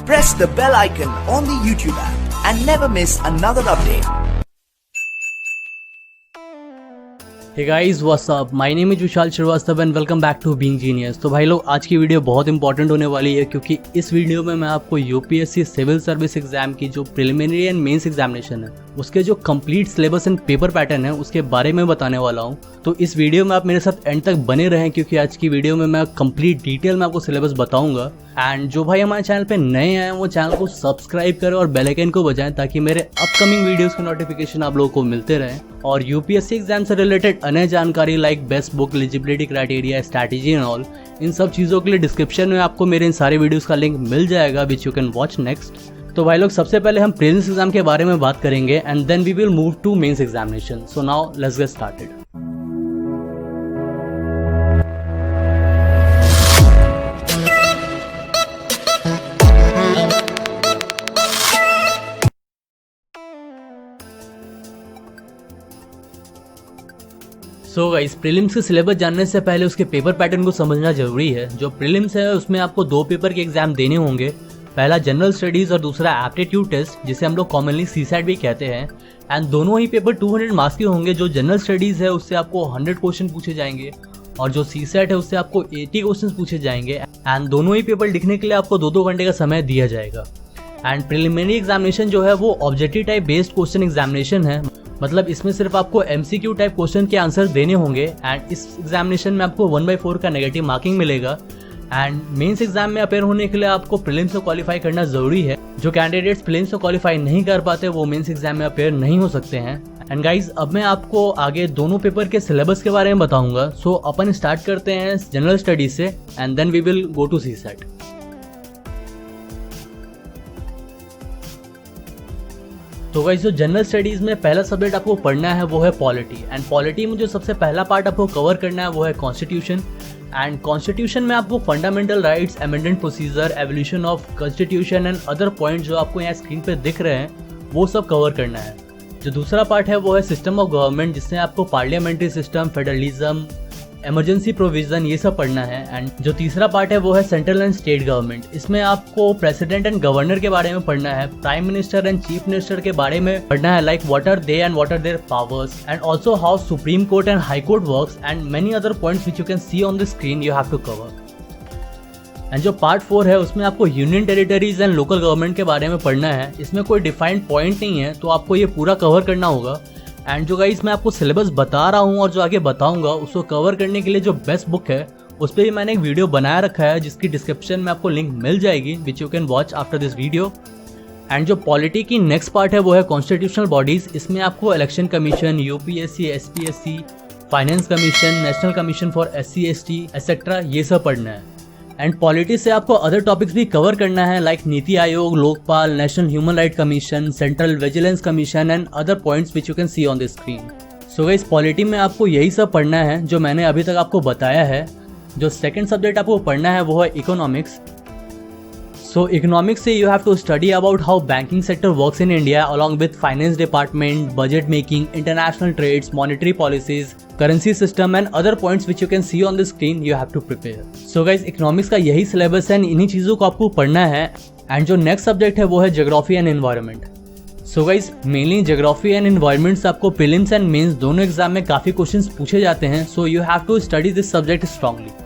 Press the bell icon on the YouTube app and never miss another update. Hey guys, what's up? My name is Vishal Srivastava and welcome back to being genius. तो भाई लोग, आज की video बहुत important होने वाली है क्योंकि इस वीडियो में मैं आपको यूपीएससी सिविल सर्विस एग्जाम की जो प्रिलिमिनरी एंड मेंस एग्जामिनेशन है उसके जो complete syllabus and paper pattern है उसके बारे में बताने वाला हूँ। तो इस वीडियो में आप मेरे साथ एंड तक बने रहें क्योंकि आज की वीडियो में मैं कंप्लीट डिटेल में आपको सिलेबस बताऊंगा। एंड जो भाई हमारे चैनल पे नए आए हैं वो चैनल को सब्सक्राइब करें और बेल आइकन को बजाएं ताकि मेरे अपकमिंग वीडियोस के नोटिफिकेशन आप लोगों को मिलते रहें। और यूपीएससी एग्जाम से रिलेटेड अन्य जानकारी like best book, eligibility criteria, strategy and all, इन सब चीज़ों के लिए डिस्क्रिप्शन में आपको मेरे इन सारे वीडियोस का लिंक मिल जाएगा विच यू कैन वॉच नेक्स्ट। तो भाई लोग, सबसे पहले हम प्रीलिम्स एग्जाम के बारे में बात करेंगे and then we will move to mains examination. So now let's get started. So guys, prelims के सिलेबस जानने से पहले उसके पेपर पैटर्न को समझना जरूरी है। जो प्रीलिम्स है उसमें आपको दो पेपर के एग्जाम देने होंगे, पहला जनरल स्टडीज और दूसरा एप्टीट्यूड टेस्ट जिसे हम लोग कॉमनली सीसैट भी कहते हैं। एंड दोनों ही पेपर 200 मार्क्स के होंगे। जो जनरल स्टडीज है उससे आपको 100 क्वेश्चन पूछे जाएंगे और जो सीसैट है उससे आपको 80 क्वेश्चन पूछे जाएंगे। एंड दोनों ही पेपर लिखने के लिए आपको 2-2 घंटे का समय दिया जाएगा। एंड प्रिलिमिनरी एग्जामिनेशन जो है वो objective type based question examination है, मतलब इसमें सिर्फ आपको एमसीक्यू टाइप क्वेश्चन के आंसर देने होंगे। एंड इस एग्जामिनेशन में आपको 1/4 का नेगेटिव मार्किंग मिलेगा। एंड मेंस एग्जाम में अपेयर होने के लिए आपको प्रीलिम्स से क्वालिफाई करना जरूरी है। जो कैंडिडेट्स प्रीलिम्स से क्वालिफाई नहीं कर पाते वो मेंस एग्जाम में अपेयर नहीं हो सकते हैं। एंड गाइज, अब मैं आपको आगे दोनों पेपर के सिलेबस के बारे में बताऊंगा। सो अपन स्टार्ट करते हैं जनरल स्टडीज से and then we will go to CSAT. तो गाइस, जो जनरल स्टडीज में पहला सब्जेक्ट आपको पढ़ना है वो है पॉलिटी। एंड पॉलिटी में जो सबसे पहला पार्ट आपको कवर करना है वो है कॉन्स्टिट्यूशन। एंड कॉन्स्टिट्यूशन में आपको fundamental rights, amendment procedure, evolution of constitution and other points जो आपको यहाँ स्क्रीन पे दिख रहे हैं वो सब कवर करना है। जो दूसरा पार्ट है वो है सिस्टम ऑफ गवर्नमेंट, जिसमें आपको parliamentary system, federalism, emergency provision ये सब पढ़ना है। एंड जो तीसरा पार्ट है वो है सेंट्रल एंड स्टेट गवर्नमेंट। इसमें आपको प्रेसिडेंट एंड गवर्नर के बारे में पढ़ना है, prime minister and chief minister के बारे में पढ़ना है, like what are they and what are their powers, and also how supreme court and high court works and many other points which you can see on the screen you have to cover. And जो part 4 है उसमें आपको union territories and local government के बारे में पढ़ना है। इसमें कोई डिफाइंड पॉइंट नहीं है तो आपको ये पूरा कवर करना होगा। एंड जो गाइस मैं आपको सिलेबस बता रहा हूँ और जो आगे बताऊंगा उसको कवर करने के लिए जो बेस्ट बुक है उस पर भी मैंने एक वीडियो बनाया रखा है जिसकी डिस्क्रिप्शन में आपको लिंक मिल जाएगी विच you can watch after this video. And जो पॉलिटी की नेक्स्ट पार्ट है वो है कॉन्स्टिट्यूशनल बॉडीज। इसमें आपको election commission, UPSC, SPSC, finance commission, national commission for SC ST etcetera ये सब पढ़ना है। एंड पॉलिटी से आपको अदर टॉपिक्स भी कवर करना है like NITI Aayog, Lokpal, national human right commission, central vigilance commission and other points which you can see on the screen. So guys, polity में आपको यही सब पढ़ना है जो मैंने अभी तक आपको बताया है। जो सेकंड सब्जेक्ट आपको पढ़ना है वो है इकोनॉमिक्स। So economics से you have to study about how banking sector works in India along with finance department, budget making, international trades, monetary policies, currency system and other points which you can see on the screen you have to prepare. So guys, economics का यही syllabus है, इन्हीं चीज़ों को आपको पढ़ना है। And जो next subject है वो है geography and environment. So guys, mainly geography and environment से आपको prelims and mains दोनों एग्जाम में काफ़ी क्वेश्चंस पूछे जाते हैं। So you have to study this subject strongly.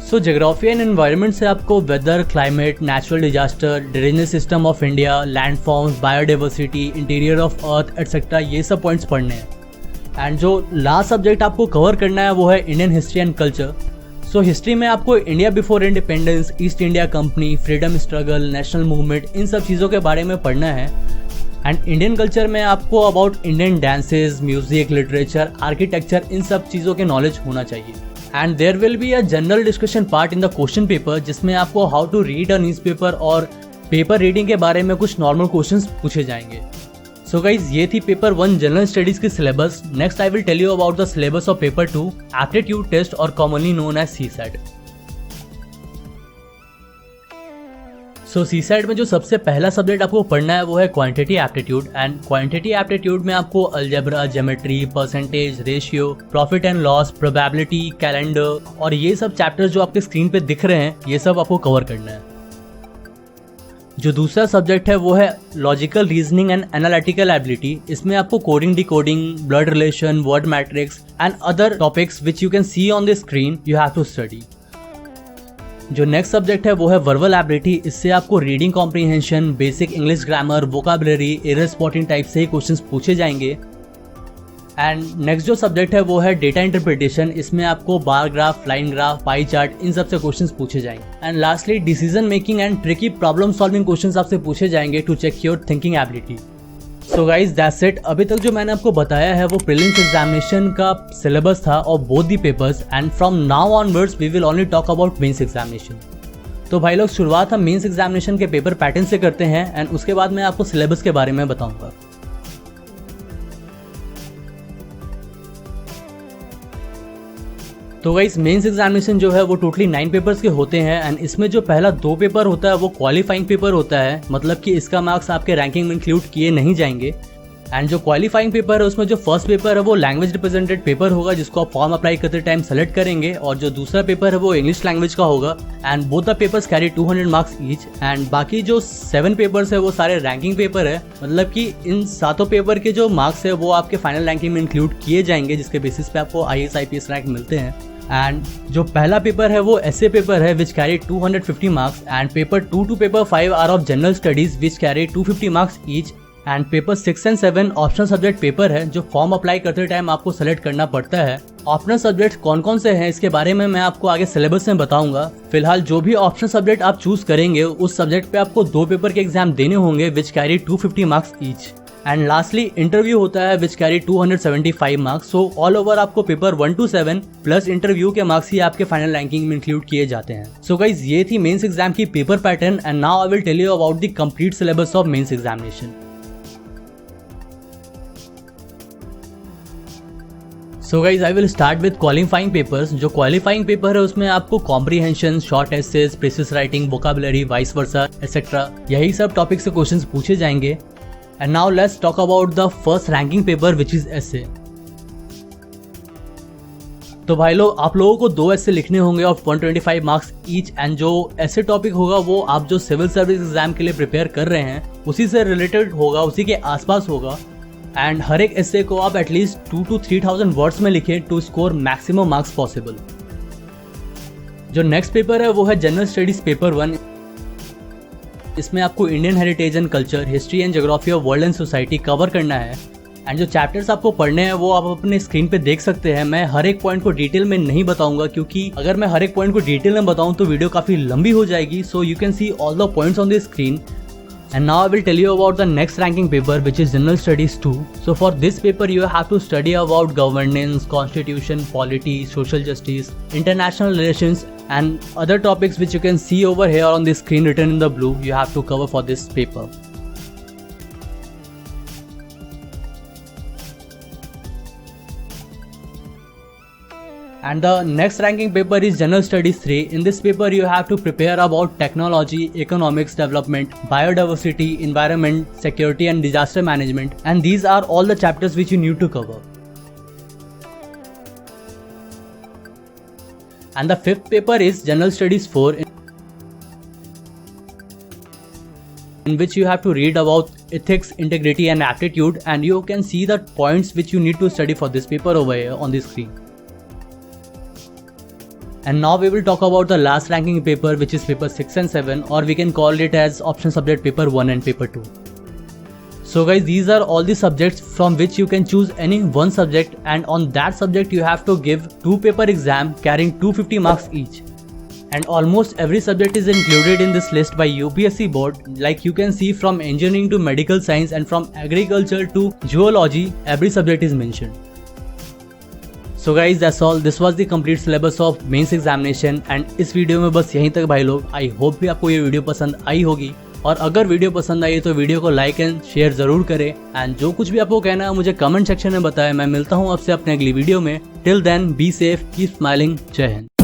So geography and environment से आपको weather, climate, natural disaster, drainage system of India, landforms, biodiversity, interior of earth etcetera ये सब पॉइंट्स पढ़ने हैं। एंड जो लास्ट सब्जेक्ट आपको कवर करना है वो है Indian history and culture. So history में आपको India before independence, east India company, freedom struggle, national movement in सब चीज़ों के बारे में पढ़ना है। एंड इंडियन कल्चर में आपको about Indian dances, music, literature, architecture इन सब चीज़ों के नॉलेज होना चाहिए। And there will be a general discussion part in the question paper जिसमें आपको how to read a newspaper और पेपर रीडिंग के बारे में कुछ नॉर्मल क्वेश्चंस पूछे जाएंगे। सो गाइज, ये थी पेपर 1 जनरल स्टडीज की सिलेबस। Next I will tell you about the syllabus of paper 2 aptitude test और commonly known as CSAT. So CSAT में जो सबसे पहला सब्जेक्ट आपको पढ़ना है वो है quantity aptitude. And quantity aptitude में आपको algebra, geometry, percentage, ratio, profit and loss, probability, calendar और ये सब चैप्टर्स जो आपके स्क्रीन पे दिख रहे हैं ये सब आपको कवर करना है। जो दूसरा सब्जेक्ट है वो है logical reasoning and analytical ability. इसमें आपको coding, decoding, blood relation, word matrix and other topics which you can see on the screen you have to study. जो नेक्स्ट सब्जेक्ट है वो है वर्बल एबिलिटी। इससे आपको reading comprehension, basic English grammar, vocabulary, error spotting type से ही questions पूछे जाएंगे। एंड नेक्स्ट जो सब्जेक्ट है वो है डेटा इंटरप्रिटेशन। इसमें आपको bar graph, line graph, pie chart, इन सब से क्वेश्चंस पूछे जाएंगे। And lastly decision making and tricky problem solving questions आपसे पूछे जाएंगे to check your thinking ability. So guys that's it. अभी तक जो मैंने आपको बताया है वो प्रीलिम्स एग्जामिनेशन का सिलेबस था और both the papers, and from now onwards we will only talk about mains examination. तो भाई लोग शुरुआत हम मेंस एग्जामिनेशन के पेपर पैटर्न से करते हैं एंड उसके बाद मैं आपको सिलेबस के बारे में बताऊंगा। तो गाइस मेंस एग्जामिनेशन जो है वो टोटली 9 पेपर्स के होते हैं एंड इसमें जो पहला 2 पेपर होता है वो क्वालिफाइंग पेपर होता है, मतलब कि इसका मार्क्स आपके रैंकिंग में इंक्लूड किए नहीं जाएंगे। एंड जो क्वालिफाइंग पेपर है उसमें जो फर्स्ट पेपर है वो लैंग्वेज रिप्रेजेंटेड पेपर होगा जिसको आप फॉर्म अप्लाई करते टाइम सेलेक्ट करेंगे, और जो दूसरा पेपर है वो इंग्लिश लैंग्वेज का होगा and both the papers carry 200 marks each. And बाकी जो 7 पेपर्स है वो सारे रैंकिंग पेपर है, मतलब कि इन 7 पेपर के जो मार्क्स है वो आपके फाइनल रैंकिंग में इंक्लूड किए जाएंगे, जिसके बेसिस पे आपको IAS IPS रैंक मिलते हैं। एंड जो पहला पेपर है वो ऐसे पेपर है which carry 250 marks, and paper 2 to paper 5 are of general studies which carry 250 marks each. And paper 6 and 7 optional subject paper है जो फॉर्म अप्लाई करते टाइम आपको सेलेक्ट करना पड़ता है। ऑप्शनल सब्जेक्ट कौन कौन से हैं इसके बारे में मैं आपको आगे सिलेबस में बताऊंगा। फिलहाल जो भी ऑप्शनल सब्जेक्ट आप चूज करेंगे उस सब्जेक्ट पे आपको 2 पेपर के एग्जाम देने होंगे विच carry 250 marks each. And lastly interview होता है which carry 275 marks. So all over आपको पेपर 1 to 7 प्लस इंटरव्यू के मार्क्स ही आपके फाइनल रैंकिंग में इंक्लूड किए जाते हैं। सो गाइज ये थी मेंस एग्जाम की paper pattern and now I will tell you about the complete syllabus of mains examination. So guys I will start with qualifying papers. जो क्वालिफाइंग पेपर है उसमें आपको comprehension, short essays, precis writing, vocabulary, vice versa et cetera यही सब topic से questions पूछे जाएंगे। And now let's talk about the first ranking paper which is essay. तो भाई लोग आप लोगों को 2 ऐसे लिखने होंगे ऑफ 125 मार्क्स ईच, एंड जो ऐसे टॉपिक होगा वो आप जो सिविल सर्विस एग्जाम के लिए प्रिपेयर कर रहे हैं उसी से रिलेटेड होगा, उसी के आसपास होगा। एंड हर एक ऐसे को आप एटलीस्ट 2 to 3,000 वर्ड्स में लिखें to score maximum marks possible. जो नेक्स्ट पेपर है वो है जनरल स्टडीज पेपर 1। इसमें आपको Indian heritage and culture, history and geography of world and society cover करना है। एंड जो चैप्टर्स आपको पढ़ने हैं वो आप अपने स्क्रीन पे देख सकते हैं। मैं हर एक पॉइंट को डिटेल में नहीं बताऊंगा क्योंकि अगर मैं हर एक पॉइंट को डिटेल में बताऊं तो वीडियो काफी लंबी हो जाएगी। So you can see all the points on the screen. And now I will tell you about the next ranking paper which is General Studies 2. So for this paper you have to study about governance, constitution, polity, social justice, international relations and other topics which you can see over here on the screen written in the blue you have to cover for this paper. And the next ranking paper is General Studies 3. In this paper you have to prepare about technology, economics development, biodiversity, environment, security and disaster management, and these are all the chapters which you need to cover. And the fifth paper is General Studies 4, in which you have to read about ethics, integrity and aptitude, and you can see the points which you need to study for this paper over here on the screen. And now we will talk about the last ranking paper which is paper 6 and 7, or we can call it as option subject paper 1 and paper 2. So guys, these are all the subjects from which you can choose any one subject, and on that subject you have to give 2 paper exam carrying 250 marks each. And almost every subject is included in this list by UPSC board, like you can see from engineering to medical science and from agriculture to zoology, every subject is mentioned. So guys that's all. This was the complete syllabus of mains examination and इस video में बस यहीं तक भाई लोग। I hope भी आपको ये वीडियो पसंद आई होगी, और अगर वीडियो पसंद आई तो वीडियो को लाइक एंड शेयर जरूर करें। एंड जो कुछ भी आपको कहना है मुझे कमेंट सेक्शन में बताएं। मैं मिलता हूँ आपसे अपने अगली वीडियो में। Till then be safe, keep smiling. जय हिंद।